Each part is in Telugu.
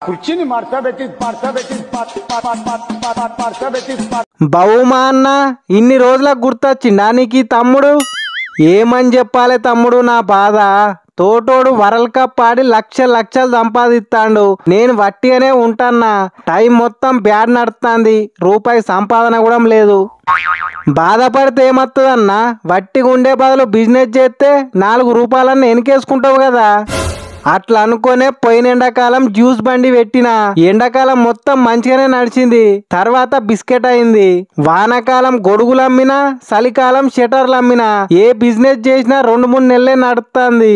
కుర్చీని మార్చబెట్టి బహుమా అన్న ఇన్ని రోజులకు గుర్తొచ్చిండా నీకు తమ్ముడు? ఏమని చెప్పాలి తమ్ముడు నా బాధ. తోటోడు వరల్డ్ కప్ ఆడి లక్షలు సంపాదిస్తాడు, నేను వట్టిగానే ఉంటాన్నా. టైం మొత్తం బ్యాడ్ నడుస్తుంది, రూపాయి సంపాదన కూడా లేదు. బాధపడితే ఏమత్తదన్న, వట్టిగా ఉండే బదులు బిజినెస్ చేస్తే 4 రూపాయలన్నీ వెనకేసుకుంటావు కదా. అట్లా అనుకునే పోయిన ఎండాకాలం జ్యూస్ బండి పెట్టిన. ఎండాకాలం మొత్తం మంచిగానే నడిచింది, తర్వాత బిస్కెట్ అయింది. వానాకాలం గొడుగులు అమ్మినా, చలికాలం షటర్లు అమ్మినా. ఏ బిజినెస్ చేసినా 2-3 నెలలే నడుస్తుంది.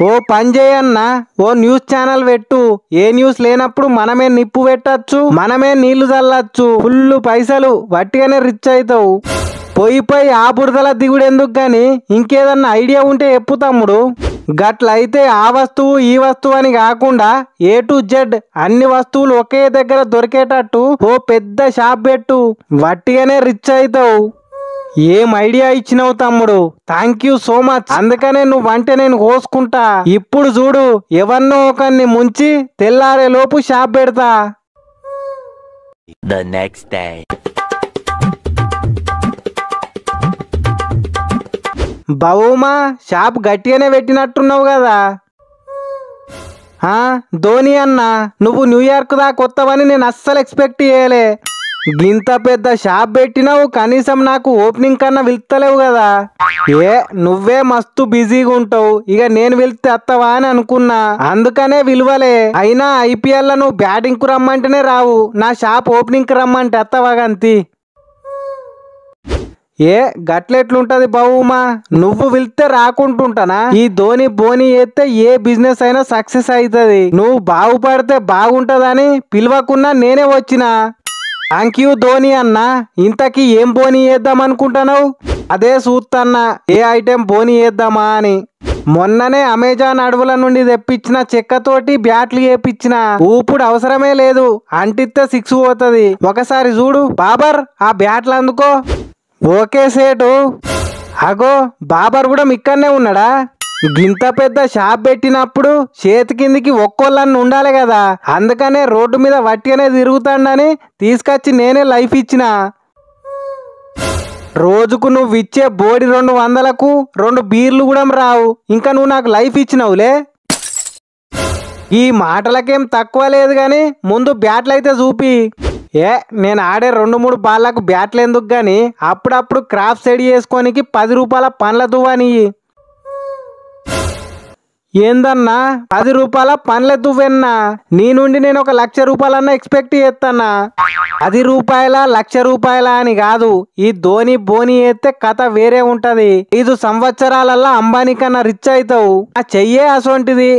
ఓ పని చేయన్నా, ఓ న్యూస్ ఛానల్ పెట్టు. ఏ న్యూస్ లేనప్పుడు మనమే నిప్పు పెట్టచ్చు, మనమే నీళ్లు చల్లచ్చు. ఫుల్ పైసలు, వట్టిగానే రిచ్ అవుతావు. పోయి ఆ బురదల దిగుడు ఎందుకు గాని ఇంకేదన్నా ఐడియా ఉంటే చెప్పు తమ్ముడు. గట్లయితే ఆ వస్తువు ఈ వస్తువు అని కాకుండా A to Z అన్ని వస్తువులు ఒకే దగ్గర దొరికేటట్టు ఓ పెద్ద షాప్ పెట్టు, వట్టిగానే రిచ్ అవుతావు. ఏం ఐడియా ఇచ్చినావు తమ్ముడు, థ్యాంక్ యూ సో మచ్. అందుకనే నువ్వంటే నేను కోసుకుంటా. ఇప్పుడు చూడు, ఎవరినో ఒకరిని ముంచి తెల్లారే లోపు షాప్ పెడతా. The next day. బహుమా షాప్ గట్టిగానే పెట్టినట్టున్నావు కదా. ధోని అన్న, నువ్వు న్యూయార్క్ దాకా వస్తావని నేను అస్సలు ఎక్స్పెక్ట్ చేయలే. గింత పెద్ద షాప్ పెట్టినావు, కనీసం నాకు ఓపెనింగ్ కన్నా వెళ్తలేవు కదా. నువ్వే మస్తు బిజీగా ఉంటావు, ఇక నేను వెళ్తే వస్తావా అని అనుకున్నా, అందుకనే విలువలే. అయినా IPL లో నువ్వు బ్యాటింగ్ కు రమ్మంటేనే రావు, నా షాప్ ఓపెనింగ్ కి రమ్మంటే వస్తావా గంతి. గట్లెట్లుంటది బహుమా, నువ్వు వెళ్తే రాకుంటుంటానా? ఈ ధోని బోని చేస్తే ఏ బిజినెస్ అయినా సక్సెస్ అవుతుంది. నువ్వు బాగుపడితే బాగుంటదని పిలవకున్నా నేనే వచ్చినా. థ్యాంక్ యూ ధోని అన్న. ఇంతకీ ఏం బోని చేద్దాం అనుకుంటున్నావు? అదే చూస్తన్నా ఏ ఐటెం బోని చేద్దామా అని. మొన్ననే అమెజాన్ అడవుల నుండి తెప్పించిన చెక్కతోటి బ్యాట్లు చేపించిన. ఊపుడు అవసరమే లేదు, అంటిస్తే 6 పోతుంది. ఒకసారి చూడు బాబర్, ఆ బ్యాట్లు అందుకో. ఓకే సేటు. అగో బాబర్ కూడా ఇక్కడనే ఉన్నాడా? గింత పెద్ద షాప్ పెట్టినప్పుడు చేతి కిందికి ఒక్కోళ్ళని ఉండాలి కదా, అందుకనే రోడ్డు మీద వట్టిగానే తిరుగుతాడని తీసుకొచ్చి నేనే లైఫ్ ఇచ్చిన. రోజుకు నువ్వు ఇచ్చే బోడి 200కు 2 బీర్లు కూడా రావు, ఇంకా నువ్వు నాకు లైఫ్ ఇచ్చినవులే. ఈ మాటలకేం తక్కువ లేదు గాని ముందు బ్యాట్లు అయితే చూపి. నేను ఆడే 2-3 బాళ్ళకు బ్యాట్లు ఎందుకు గాని అప్పుడప్పుడు క్రాఫ్ట్ సెట్ చేసుకోనికి 10 రూపాయల పండ్ల దువ్వని. ఏందన్నా 10 రూపాయల పండ్ల దువ్వెన్నా? నీ నుండి నేను 1,00,000 రూపాయలన్నా ఎక్స్పెక్ట్ చేస్తానా? 10 రూపాయల 1,00,000 రూపాయల అని కాదు, ఈ ధోని బోని చేస్తే కథ వేరే ఉంటది. 5 సంవత్సరాలల్లా అంబానీ కన్నా రిచ్ అవుతావు. ఆ చెయ్యే అసోంటిది.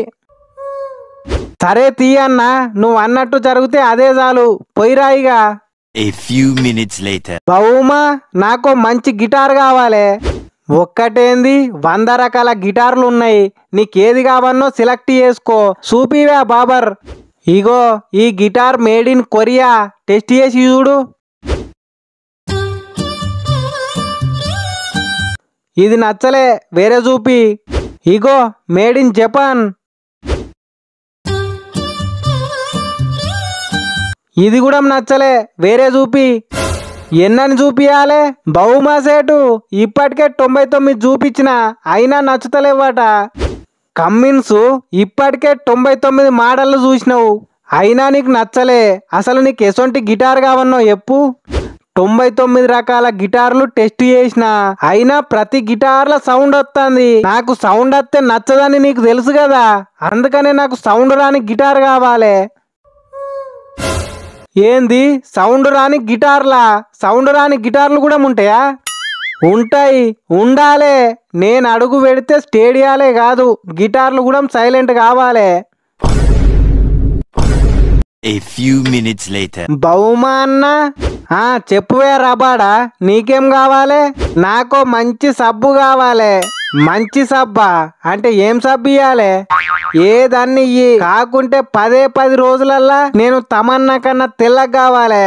సరే తీయన్నా, నువ్వు అన్నట్టు జరిగితే అదే చాలు, పోయిరాయిగా. A few minutes later. బహుమా నాకు మంచి గిటార్ కావాలి. ఒక్కటేంది 100 రకాల గిటార్లు ఉన్నాయి, నీకేది కావన్నో సెలెక్ట్ చేసుకో. చూపివా బాబర్. ఇగో ఈ guitar made in Korea, test చేసి చూడు. ఇది నచ్చలే, వేరే చూపి. ఇగో మేడ్ ఇన్ జపాన్. ఇది కూడా నచ్చలే, వేరే చూపి. ఎన్నని చూపియాలే బహుమా సేటు? ఇప్పటికే 99 చూపించిన, అయినా నచ్చుతలేవాట. కమ్మిన్స్ ఇప్పటికే 99 మోడళ్లు చూసినావు, అయినా నీకు నచ్చలే. అసలు నీకు ఎసొంటి గిటార్ కావన్నో చెప్పు. 99 రకాల గిటార్లు టెస్ట్ చేసిన, అయినా ప్రతి గిటార్ల సౌండ్ వస్తుంది. నాకు సౌండ్ వస్తే నచ్చదని నీకు తెలుసు కదా, అందుకనే నాకు సౌండ్ రాని గిటార్ కావాలి. ఏంది సౌండ్ రాని గిటార్లా? సౌండ్ రాని గిటార్లు కూడా ఉంటాయా? ఉంటాయి, ఉండాలే. నేను అడుగు పెడితే స్టేడియాలే కాదు, గిటార్లు కూడా సైలెంట్ కావాలి. A few minutes later. బహుమా అన్న, చెప్పువే రబాడా, నీకేం కావాలి? నాకు మంచి సబ్బు కావాలి. మంచి సబ్బా అంటే ఏం సబ్బు ఇయ్యాలి? ఏదన్ని ఇయ్యి, కాకుంటే 10 రోజులల్లా నేను తమన్నా కన్నా తెల్లగా కావాలి.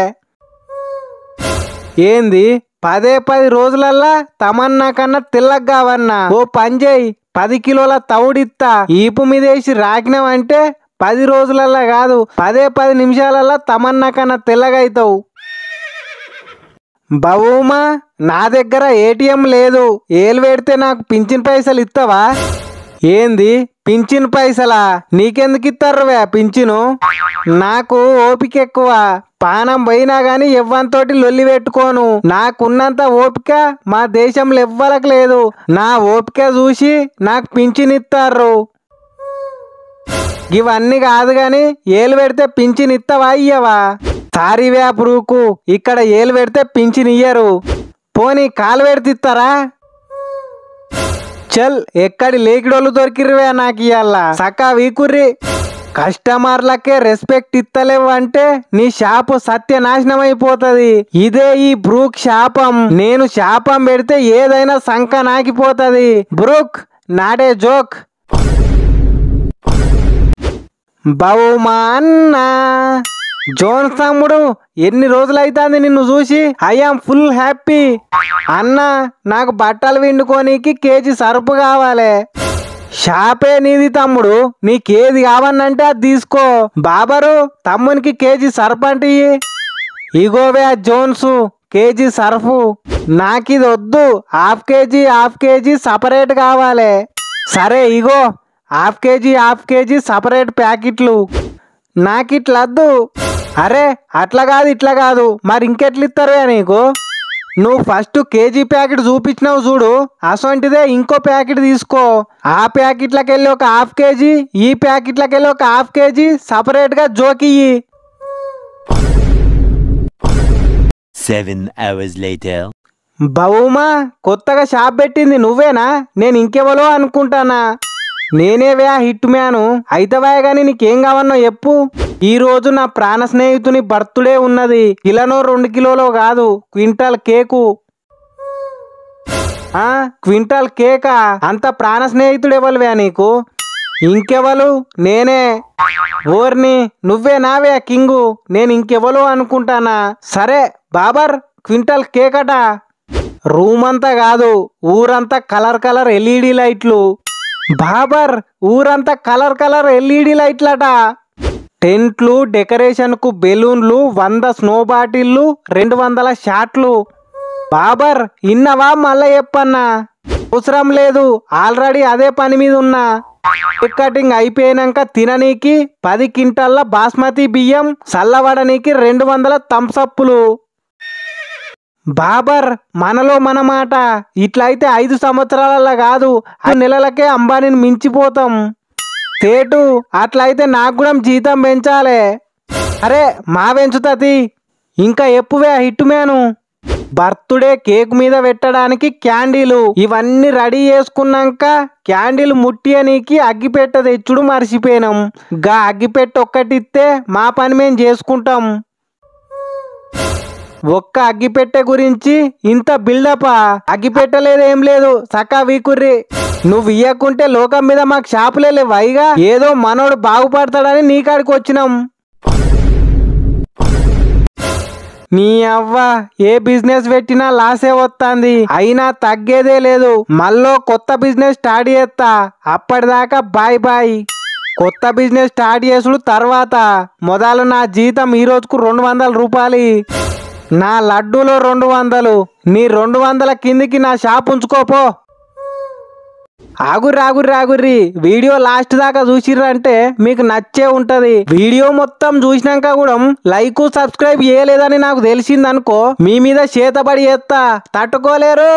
ఏంది 10 రోజులల్లా తమన్నా కన్నా తెల్లగా కావన్నా? ఓ పని చేయి, 10 కిలోల తౌడిత్తా, ఈపు మీదేసి రాకినావంటే 10 రోజులల్లా కాదు 10 నిమిషాలల్లా తమన్నా కన్నా తెల్లగా అవుతావు. బహుమా నా దగ్గర ఏటీఎం లేదు, ఏలు పెడితే నాకు పింఛన్ పైసలు ఇస్తావా? ఏంది పింఛన్ పైసలా? నీకెందుకు ఇస్తారువే పింఛను? నాకు ఓపిక ఎక్కువ, పానం పోయినా గాని ఎవ్వంతోటి లొల్లి పెట్టుకోను. నాకున్నంత ఓపిక మా దేశంలో ఎవ్వరకు లేదు. నా ఓపిక చూసి నాకు పింఛన్ ఇస్తారు. ఇవన్నీ కాదు గాని ఏలు పెడితే పింఛన్ ఇస్తావా ఇయ్యవా? సారీ వ్యాపురుకు, ఇక్కడ ఏలు పెడితే పింఛన్ ఇయ్యరు. పోనీ కాలు పెడితే ఇస్తారా? చల్ ఎక్కడి లేకిడోళ్ళు దొరికిర్వే నాకు ఇయ్యాల. సకా వీకుర్రి, కస్టమర్లకే రెస్పెక్ట్ ఇస్తలేవు అంటే నీ షాపు సత్యనాశనం అయిపోతుంది. ఇదే ఈ బ్రూక్ శాపం. నేను శాపం పెడితే ఏదైనా సంక నాకిపోతుంది. బ్రూక్ నాడే జోక్. బహుమా అన్నా జోన్స్ తమ్ముడు, ఎన్ని రోజులైతుంది నిన్ను చూసి? ఐఆమ్ ఫుల్ హ్యాపీ అన్నా. నాకు బట్టలు విండుకోనీకి కేజీ సరుపు కావాలి. షాపే నీది తమ్ముడు, నీకేది కావన్నంటే అది తీసుకో. బాబరు తమ్మునికి కేజీ సర్ఫ్ అంటే ఇగోవే జోన్స్ కేజీ సర్ఫు. నాకిది వద్దు, హాఫ్ కేజీ సపరేట్ కావాలి. సరే ఇగో హాఫ్ కేజీ సపరేట్ ప్యాకెట్లు. నాకిట్లద్దు. అరే అట్లా కాదు ఇట్లా కాదు, మరి ఇంకెట్లు ఇస్తారే నీకు? నువ్వు ఫస్ట్ కేజీ ప్యాకెట్ చూపించినావు చూడు, అసొంటిదే ఇంకో ప్యాకెట్ తీసుకో. ఆ ప్యాకెట్లకి వెళ్ళి ఒక హాఫ్ కేజీ, ఈ ప్యాకెట్లకి వెళ్ళి ఒక హాఫ్ కేజీ సపరేట్ గా జోకియ్యి. 7 hours later. బహుమా కొత్తగా షాప్ పెట్టింది నువ్వేనా? నేను ఇంకెవలో అనుకుంటానా. నేనేవే హిట్ మ్యాను అయితవా గాని నీకేం కావన్నో చెప్పు. ఈ రోజు నా ప్రాణ స్నేహితుని బర్త్డే ఉన్నది. కిలోనో 2 కిలోలో కాదు, క్వింటాల్ కేకు. క్వింటాల్ కేకా? అంత ప్రాణ స్నేహితుడు ఎవరువే నీకు? ఇంకెవరు? నేనే. ఓర్ని నువ్వే నావే కింగు, నేను ఇంకెవరు అనుకుంటానా. సరే బాబర్ క్వింటాల్ కేకట. రూమ్ అంతా కాదు, ఊరంతా కలర్ ఎల్ఈడి లైట్లు. బాబర్ ఊరంతా కలర్ ఎల్ఈడి లైట్లట. టెంట్లు, డెకరేషన్ కు బెలూన్లు, 100 స్నో బాటిళ్లు, 200 షాట్లు. బాబర్ ఇన్నవా మళ్ళా చెప్పన్నా? అవసరం లేదు, ఆల్రెడీ అదే పని మీద ఉన్నా. కేక్ కటింగ్ అయిపోయినాక తిననీకి 10 క్వింటాల్ల బాస్మతి బియ్యం, చల్లవడనీకి 200 థమ్సప్పులు. బాబర్ మనలో మన మాట. ఇట్లయితే 5 సంవత్సరాలలో కాదు 5 నెలలకే అంబానీని మించిపోతాం. సేటు అట్లయితే నాకు కూడా జీతం పెంచాలే. అరే మా పెంచుతుంది. ఇంకా ఎప్పువే హిట్ మ్యాను? బర్త్డే కేక్ మీద పెట్టడానికి క్యాండిలు ఇవన్నీ రెడీ చేసుకున్నాక క్యాండిల్ ముట్టియనీకి అగ్గిపెట్ట తెచ్చుడు మర్చిపోయినాం. గా అగ్గిపెట్ట ఒక్కటిస్తే మా పని మేము చేసుకుంటాం. ఒక్క అగ్గిపెట్టె గురించి ఇంత బిల్డపా? అగ్గిపెట్టలేదేం లేదు, సకా వీకుర్రి. నువ్వు ఇయ్యకుంటే లోకం మీద మాకు షాపులే లేవైగా. ఏదో మనోడు బాగుపడతాడని నీ కాడికి వచ్చినాం. నీ అవ్వ ఏ బిజినెస్ పెట్టినా లాసే వస్తుంది, అయినా తగ్గేదే లేదు. మళ్ళీ కొత్త బిజినెస్ స్టార్ట్ చేస్తా, అప్పటిదాకా బాయ్ బాయ్. కొత్త బిజినెస్ స్టార్ట్ చేసుడు తర్వాత. మొదలు నా జీతం ఈ రోజుకు 200 రూపాయలు. నా లడ్డూలో 200. నీ 200 కిందికి నా షాప్ ఉంచుకోపో. ఆగుర్రి వీడియో లాస్ట్ దాకా చూసిర్రంటే మీకు నచ్చే ఉంటది. వీడియో మొత్తం చూసినాక కూడా లైక్ సబ్స్క్రైబ్ చేయలేదని నాకు తెలిసిందనుకో, మీ మీద చేతబడి చేస్తా, తట్టుకోలేరు.